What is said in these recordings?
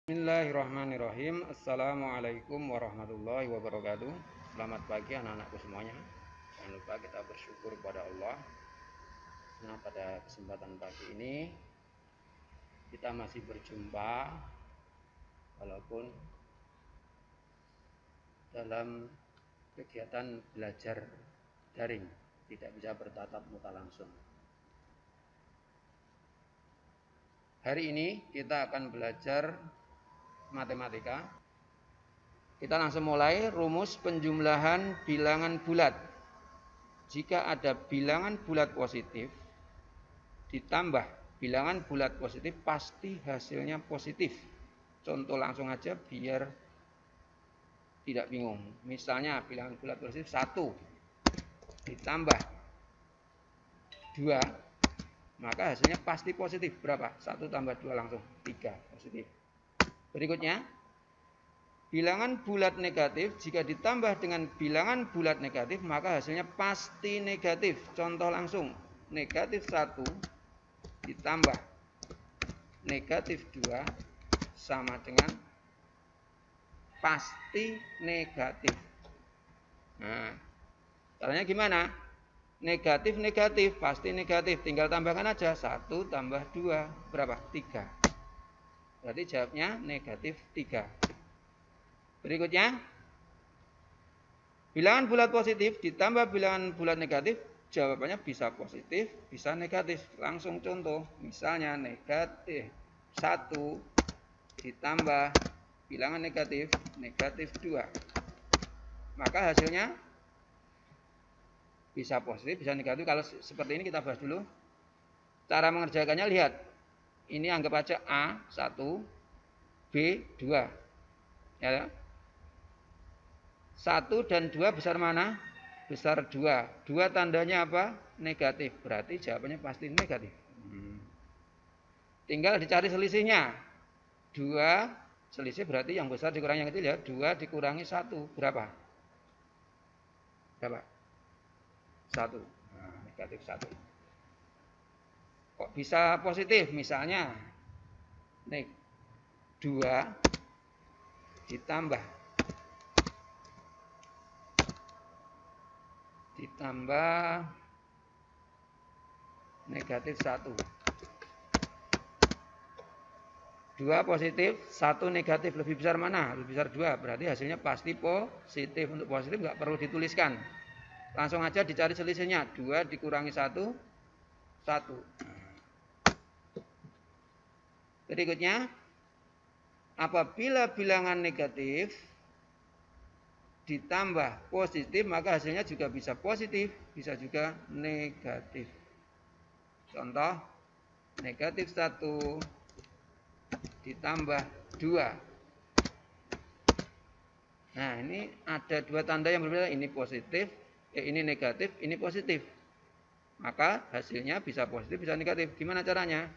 Bismillahirrahmanirrahim. Assalamualaikum warahmatullahi wabarakatuh. Selamat pagi anak-anakku semuanya. Jangan lupa kita bersyukur kepada Allah. Nah, pada kesempatan pagi ini kita masih berjumpa walaupun dalam kegiatan belajar daring, tidak bisa bertatap muka langsung. Hari ini kita akan belajar matematika. Kita langsung mulai rumus penjumlahan bilangan bulat. Jika ada bilangan bulat positif ditambah bilangan bulat positif, pasti hasilnya positif. Contoh langsung aja biar tidak bingung. Misalnya bilangan bulat positif 1 ditambah 2, maka hasilnya pasti positif. Berapa? 1 tambah 2 langsung 3, positif. Berikutnya, bilangan bulat negatif jika ditambah dengan bilangan bulat negatif, maka hasilnya pasti negatif. Contoh langsung, negatif 1 ditambah negatif 2 sama dengan pasti negatif. Nah, caranya gimana? Negatif pasti negatif, tinggal tambahkan aja 1 tambah 2 berapa? 3. Berarti jawabnya negatif 3. Berikutnya, bilangan bulat positif ditambah bilangan bulat negatif, jawabannya bisa positif, bisa negatif. Langsung contoh, misalnya negatif 1 ditambah bilangan negatif 2. Maka hasilnya bisa positif, bisa negatif. Kalau seperti ini kita bahas dulu. Cara mengerjakannya lihat. Ini anggap aja A 1, B 2. Ya. 1 dan 2 besar mana? Besar 2. 2 tandanya apa? Negatif. Berarti jawabannya pasti negatif. Tinggal dicari selisihnya. 2 selisih berarti yang besar dikurangi yang kecil ya. 2 dikurangi 1 berapa? Berapa? 1. Nah, negatif 1. Kok bisa positif? Misalnya 2 ditambah negatif 1. 2 positif, 1 negatif. Lebih besar mana? Lebih besar 2. Berarti hasilnya pasti positif. Untuk positif nggak perlu dituliskan. Langsung aja dicari selisihnya. 2 dikurangi 1, 1. Berikutnya, apabila bilangan negatif ditambah positif, maka hasilnya juga bisa positif, bisa juga negatif. Contoh, negatif 1 ditambah 2. Nah, ini ada 2 tanda yang berbeda. Ini positif, ini negatif, ini positif. Maka hasilnya bisa positif, bisa negatif. Gimana caranya?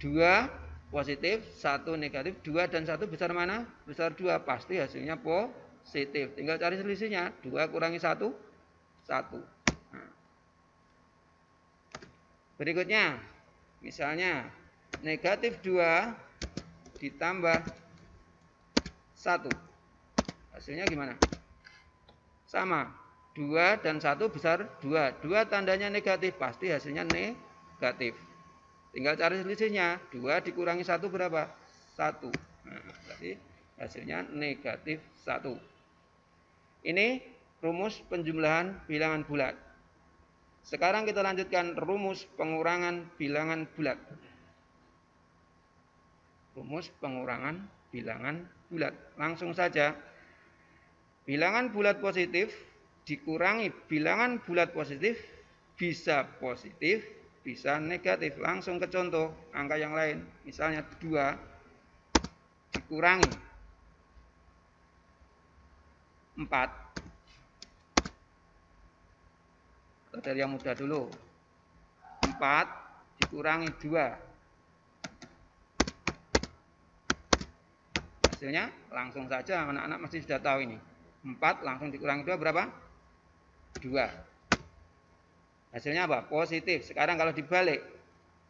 2 positif, 1 negatif, 2 dan 1 besar mana? Besar 2. Pasti hasilnya positif. Tinggal cari selisihnya. 2 kurangi 1, 1. Nah. Berikutnya, misalnya negatif 2 ditambah 1. Hasilnya gimana? Sama. 2 dan 1 besar 2. 2 tandanya negatif. Pasti hasilnya negatif. Tinggal cari selisihnya. 2 dikurangi 1 berapa? 1. Nah, berarti hasilnya negatif 1. Ini rumus penjumlahan bilangan bulat. Sekarang kita lanjutkan rumus pengurangan bilangan bulat. Rumus pengurangan bilangan bulat. Langsung saja. Bilangan bulat positif dikurangi bilangan bulat positif bisa positif, bisa negatif. Langsung ke contoh angka yang lain. Misalnya 2 dikurangi 4. Atau dari yang mudah dulu. 4 dikurangi 2. Hasilnya langsung saja anak-anak masih sudah tahu ini. 4 langsung dikurangi 2 berapa? 2. Hasilnya apa? Positif. Sekarang kalau dibalik,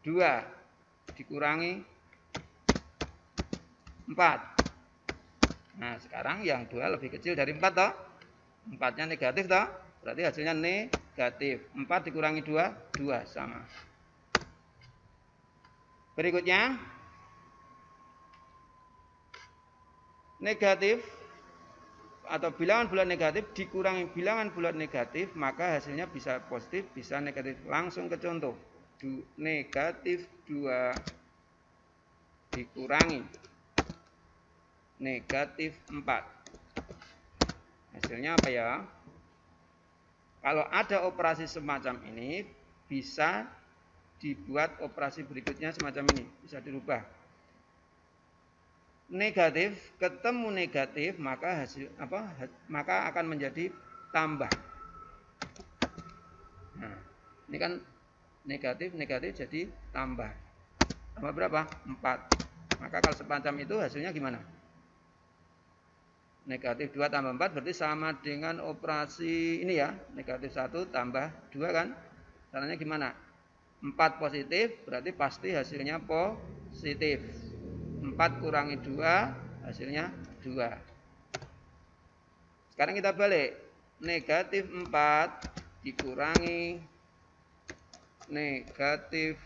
2 dikurangi 4. Nah, sekarang yang 2 lebih kecil dari 4 toh. 4-nya negatif toh. Berarti hasilnya negatif. 4 dikurangi 2, 2 sama. Berikutnya, negatif atau bilangan bulat negatif dikurangi bilangan bulat negatif, maka hasilnya bisa positif, bisa negatif. Langsung ke contoh. Negatif 2 dikurangi negatif 4. Hasilnya apa ya? Kalau ada operasi semacam ini, bisa dibuat operasi berikutnya semacam ini, bisa dirubah. Negatif ketemu negatif, maka maka akan menjadi tambah. Nah, ini kan negatif jadi tambah. Tambah berapa? 4. Maka kalau semacam itu hasilnya gimana? Negatif 2 tambah 4 berarti sama dengan operasi ini ya. Negatif 1 tambah 2 kan. Caranya gimana? 4 positif berarti pasti hasilnya positif. 4 kurangi 2 hasilnya 2. Sekarang kita balik. Negatif 4 dikurangi negatif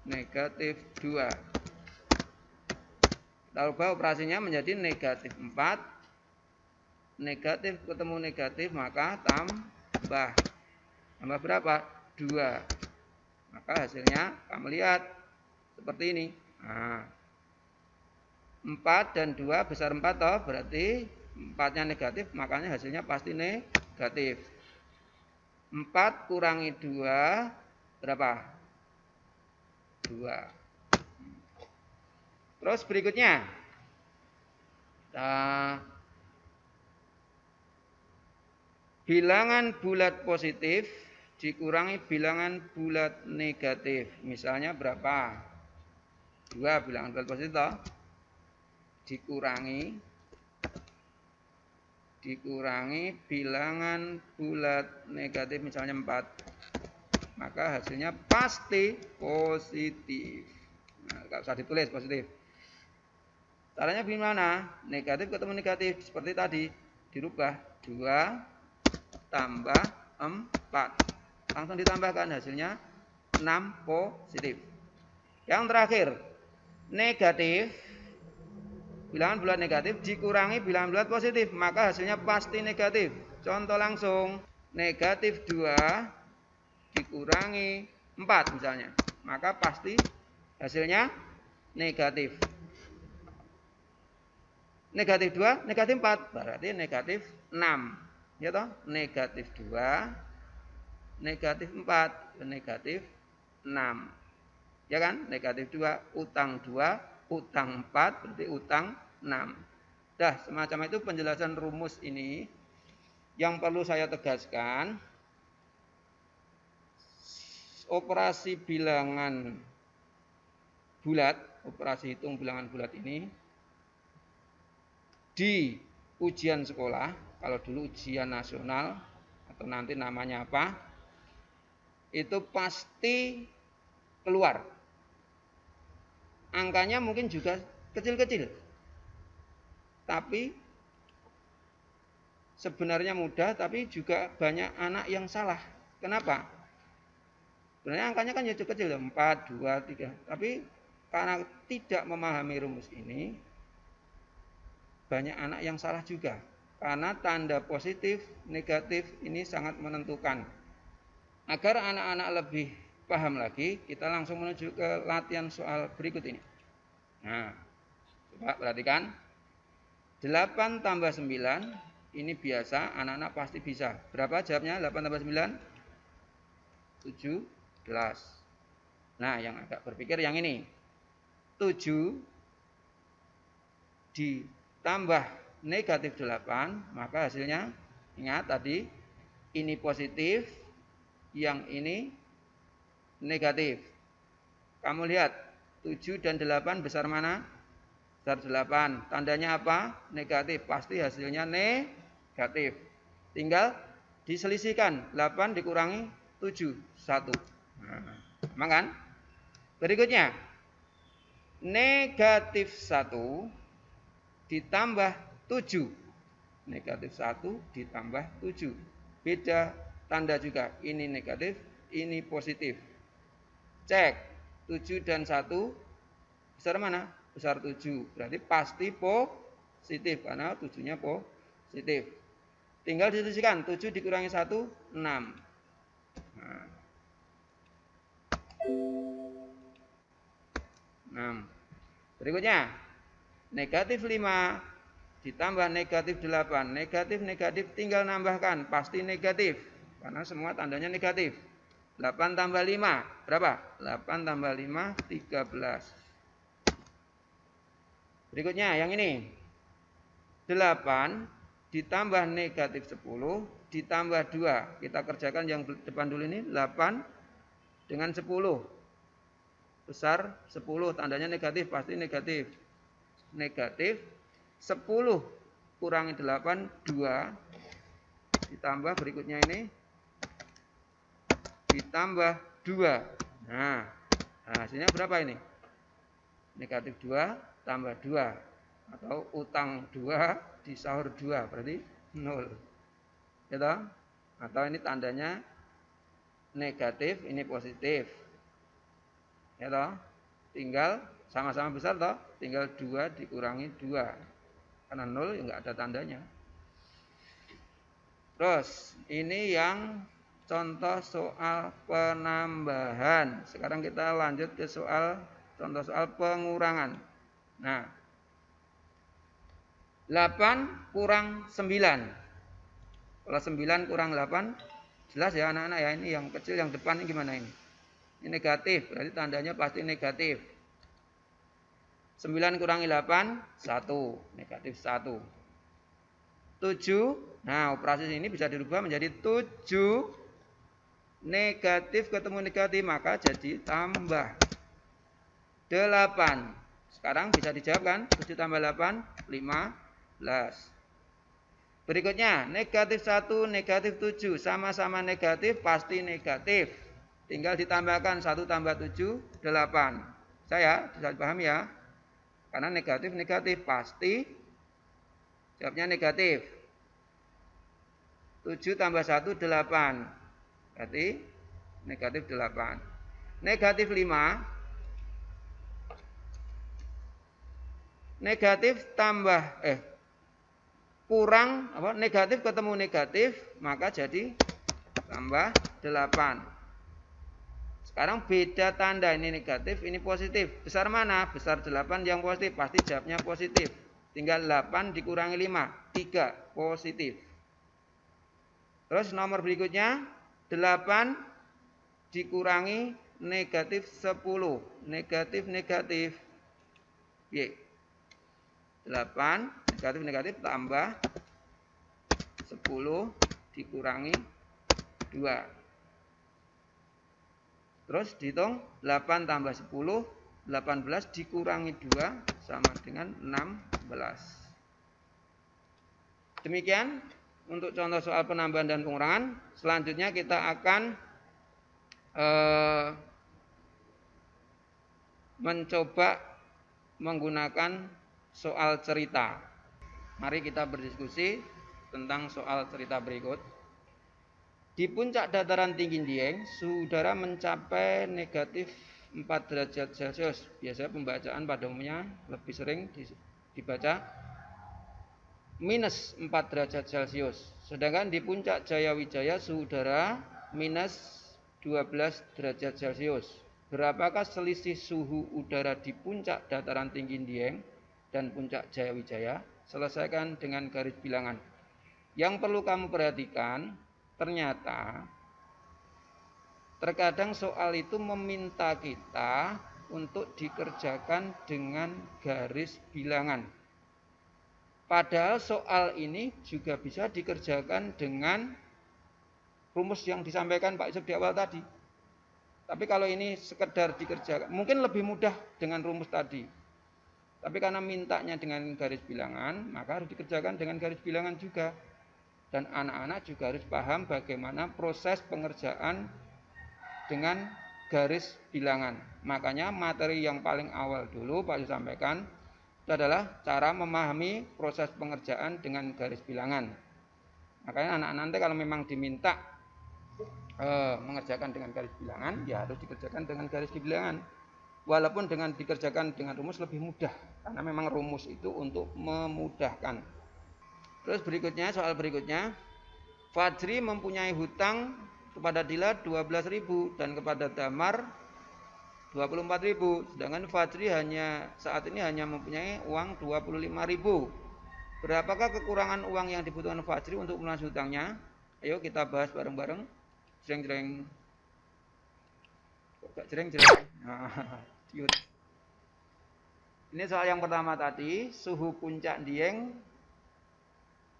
negatif 2. Kita ubah operasinya menjadi negatif 4. Negatif ketemu negatif maka tambah. Tambah berapa? 2. Maka hasilnya kamu lihat seperti ini. Nah, 4 dan 2 besar 4 toh, berarti 4-nya negatif, makanya hasilnya pasti negatif. 4 kurangi 2 berapa? 2. Terus berikutnya, bilangan bulat positif dikurangi bilangan bulat negatif. Misalnya berapa? 2 bilangan bulat positif toh. Dikurangi bilangan bulat negatif, misalnya 4. Maka hasilnya pasti positif. Nah, nggak usah ditulis positif. Caranya gimana? Negatif ketemu negatif seperti tadi, dirubah 2 tambah 4. Langsung ditambahkan, hasilnya 6 positif. Yang terakhir, negatif bilangan bulat negatif dikurangi bilangan bulat positif, maka hasilnya pasti negatif. Contoh langsung, negatif 2 dikurangi 4 misalnya, maka pasti hasilnya negatif. Negatif 2, negatif 4, berarti negatif 6. Ya toh? Negatif 2, negatif 4, negatif 6. Ya kan? Negatif 2, utang 2, utang 4, berarti utang 6. Dah, semacam itu penjelasan rumus ini. Yang perlu saya tegaskan, operasi bilangan bulat, operasi hitung bilangan bulat ini di ujian sekolah, kalau dulu ujian nasional atau nanti namanya apa, itu pasti keluar. Angkanya mungkin juga kecil-kecil, tapi sebenarnya mudah, tapi juga banyak anak yang salah. Kenapa? Sebenarnya angkanya kan ya kecil, 4, 2, 3. Tapi karena tidak memahami rumus ini, banyak anak yang salah juga. Karena tanda positif, negatif ini sangat menentukan. Agar anak-anak lebih paham lagi, kita langsung menuju ke latihan soal berikut ini. Nah, coba perhatikan. 8 tambah 9, ini biasa, anak-anak pasti bisa. Berapa jawabnya? 8 tambah 9? 17. Nah, yang agak berpikir yang ini. 7 ditambah negatif 8, maka hasilnya, ingat tadi, ini positif, yang ini negatif. Kamu lihat, 7 dan 8 besar mana? Besar 8. Tandanya apa? Negatif. Pasti hasilnya negatif. Tinggal diselisihkan. 8 dikurangi 7, 1. Nah, emang kan? Berikutnya, negatif 1 ditambah 7. Negatif 1 ditambah 7. Beda tanda juga. Ini negatif, ini positif. Cek. 7 dan 1 besar mana? Besar 7. Berarti pasti positif. Karena 7-nya positif. Tinggal disisihkan. 7 dikurangi 1, 6. Nah. 6. Berikutnya. Negatif 5 ditambah negatif 8. Negatif tinggal nambahkan. Pasti negatif. Karena semua tandanya negatif. 8 tambah 5. Berapa? 8 tambah 5, 13. Berikutnya yang ini. 8 ditambah negatif 10 ditambah 2. Kita kerjakan yang depan dulu ini. 8 dengan 10. Besar 10. Tandanya negatif. Pasti negatif. Negatif 10 kurangi 8, 2. Ditambah berikutnya ini. Ditambah 2. Nah, hasilnya berapa ini? Negatif 2 tambah 2. Atau utang 2 di sahur 2. Berarti 0. Gitu? Atau ini tandanya negatif, ini positif. Gitu? Tinggal sama-sama besar toh? Tinggal 2 dikurangi 2. Karena 0 ya nggak ada tandanya. Terus, ini yang contoh soal penambahan. Sekarang kita lanjut ke contoh soal pengurangan. Nah, 8 kurang 9. Kalau 9 kurang 8, jelas ya anak-anak ya. Ini yang kecil, yang depan ini gimana ini? Ini negatif, berarti tandanya pasti negatif. 9 kurangi 8, 1. Negatif 1. 7, nah operasi ini bisa dirubah menjadi 7. Negatif ketemu negatif, maka jadi tambah 8. Sekarang bisa dijawab kan? 7 tambah 8, 15. Berikutnya, negatif 1, negatif 7. Sama-sama negatif, pasti negatif. Tinggal ditambahkan 1 tambah 7, 8. Saya bisa dipahami ya? Karena negatif, pasti jawabnya negatif. 7 tambah 1, 8. Berarti negatif 8. Negatif 5. Negatif tambah kurang apa? Negatif ketemu negatif, maka jadi tambah 8. Sekarang beda tanda, ini negatif, ini positif. Besar mana? Besar 8 yang positif, pasti jawabnya positif. Tinggal 8 dikurangi 5, 3, positif. Terus nomor berikutnya, 8 dikurangi negatif 10. Negatif. Y. 8 negatif tambah 10 dikurangi 2. Terus dihitung 8 tambah 10, 18 dikurangi 2 sama dengan 16. Demikian untuk contoh soal penambahan dan pengurangan. Selanjutnya kita akan mencoba menggunakan soal cerita. Mari kita berdiskusi tentang soal cerita berikut. Di puncak dataran tinggi Dieng, suhu udara mencapai negatif 4 derajat Celcius. Biasanya pembacaan pada umumnya lebih sering dibaca minus 4 derajat Celcius. Sedangkan di puncak Jayawijaya suhu udara minus 12 derajat Celcius. Berapakah selisih suhu udara di puncak dataran tinggi Dieng dan puncak Jayawijaya? Selesaikan dengan garis bilangan. Yang perlu kamu perhatikan, ternyata terkadang soal itu meminta kita untuk dikerjakan dengan garis bilangan. Padahal soal ini juga bisa dikerjakan dengan rumus yang disampaikan Pak Yusuf di awal tadi. Tapi kalau ini sekedar dikerjakan, mungkin lebih mudah dengan rumus tadi. Tapi karena mintanya dengan garis bilangan, maka harus dikerjakan dengan garis bilangan juga. Dan anak-anak juga harus paham bagaimana proses pengerjaan dengan garis bilangan. Makanya materi yang paling awal dulu Pak Yusuf sampaikan itu adalah cara memahami proses pengerjaan dengan garis bilangan. Makanya anak-anak nanti kalau memang diminta mengerjakan dengan garis bilangan, ya harus dikerjakan dengan garis bilangan. Walaupun dengan dikerjakan dengan rumus lebih mudah, karena memang rumus itu untuk memudahkan. Terus berikutnya, soal berikutnya, Fajri mempunyai hutang kepada Dila 12.000 dan kepada Damar 24.000. Sedangkan Fajri saat ini hanya mempunyai uang 25.000. Berapakah kekurangan uang yang dibutuhkan Fajri untuk melunasi hutangnya? Ayo kita bahas bareng-bareng. Jreng-jreng. Kok gak jreng-jreng? Ini soal yang pertama tadi, suhu puncak Dieng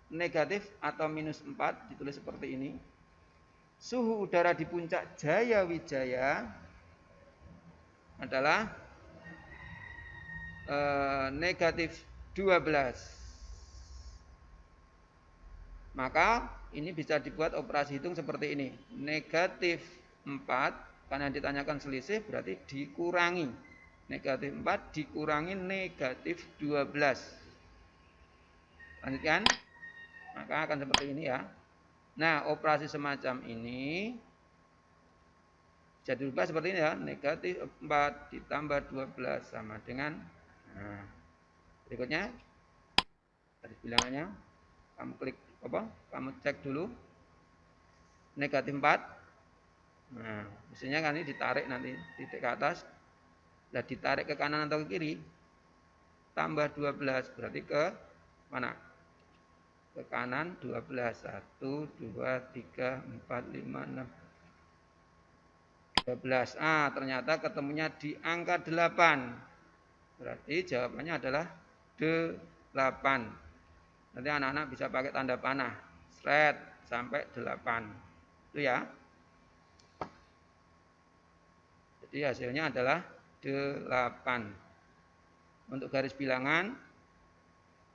negatif atau minus 4, ditulis seperti ini. Suhu udara di puncak Jayawijaya adalah negatif 12. Maka ini bisa dibuat operasi hitung seperti ini. Negatif 4, karena ditanyakan selisih berarti dikurangi. Negatif 4 dikurangi negatif 12. Lanjutkan. Maka akan seperti ini ya. Nah, operasi semacam ini jadi dirubah seperti ini ya. Negatif 4 ditambah 12 sama dengan, nah, berikutnya garis bilangannya kamu klik kamu cek dulu. Negatif 4. Nah, mestinya kan ini ditarik nanti titik ke atas. Nah, ditarik ke kanan atau ke kiri. Tambah 12 berarti ke mana? Ke kanan 12. 1, 2, 3, 4, 5, 6, 12. Ternyata ketemunya di angka 8. Berarti jawabannya adalah 8. Nanti anak-anak bisa pakai tanda panah. Sret sampai 8. Itu ya. Jadi hasilnya adalah 8. Untuk garis bilangan,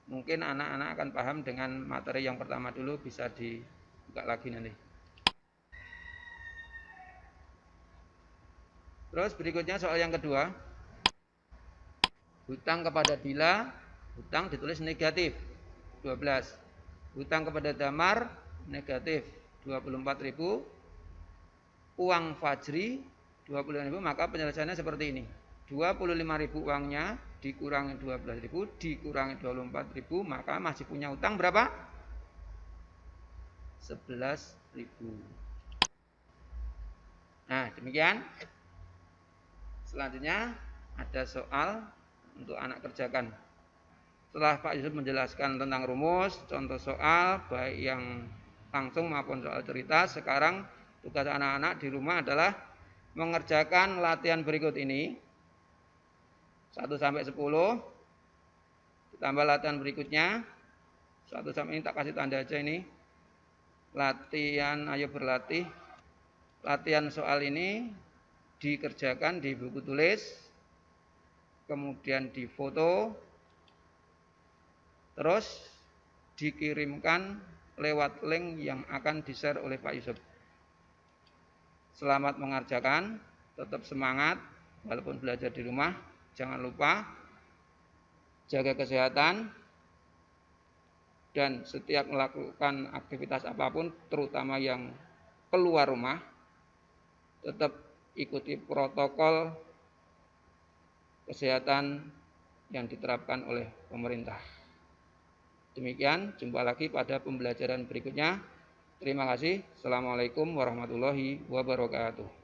mungkin anak-anak akan paham dengan materi yang pertama dulu, bisa dibuka lagi nanti. Terus berikutnya soal yang kedua. Hutang kepada Dila, hutang ditulis negatif 12. Hutang kepada Damar negatif 24.000. Uang Fajri 25.000, maka penyelesaiannya seperti ini. 25.000 uangnya dikurangi 12.000 dikurangi 24.000, maka masih punya hutang berapa? 11.000. Nah, demikian. Selanjutnya ada soal untuk anak kerjakan. Setelah Pak Yusuf menjelaskan tentang rumus, contoh soal, baik yang langsung maupun soal cerita, sekarang tugas anak-anak di rumah adalah mengerjakan latihan berikut ini. 1 sampai 10. Ditambah latihan berikutnya. 1 sampai ini tak kasih tanda aja ini. Latihan, ayo berlatih. Latihan soal ini dikerjakan di buku tulis, kemudian difoto, terus dikirimkan lewat link yang akan di-share oleh Pak Yusuf. Selamat mengerjakan, tetap semangat walaupun belajar di rumah. Jangan lupa jaga kesehatan, dan setiap melakukan aktivitas apapun, terutama yang keluar rumah, tetap ikuti protokol kesehatan yang diterapkan oleh pemerintah. Demikian, jumpa lagi pada pembelajaran berikutnya. Terima kasih. Assalamualaikum warahmatullahi wabarakatuh.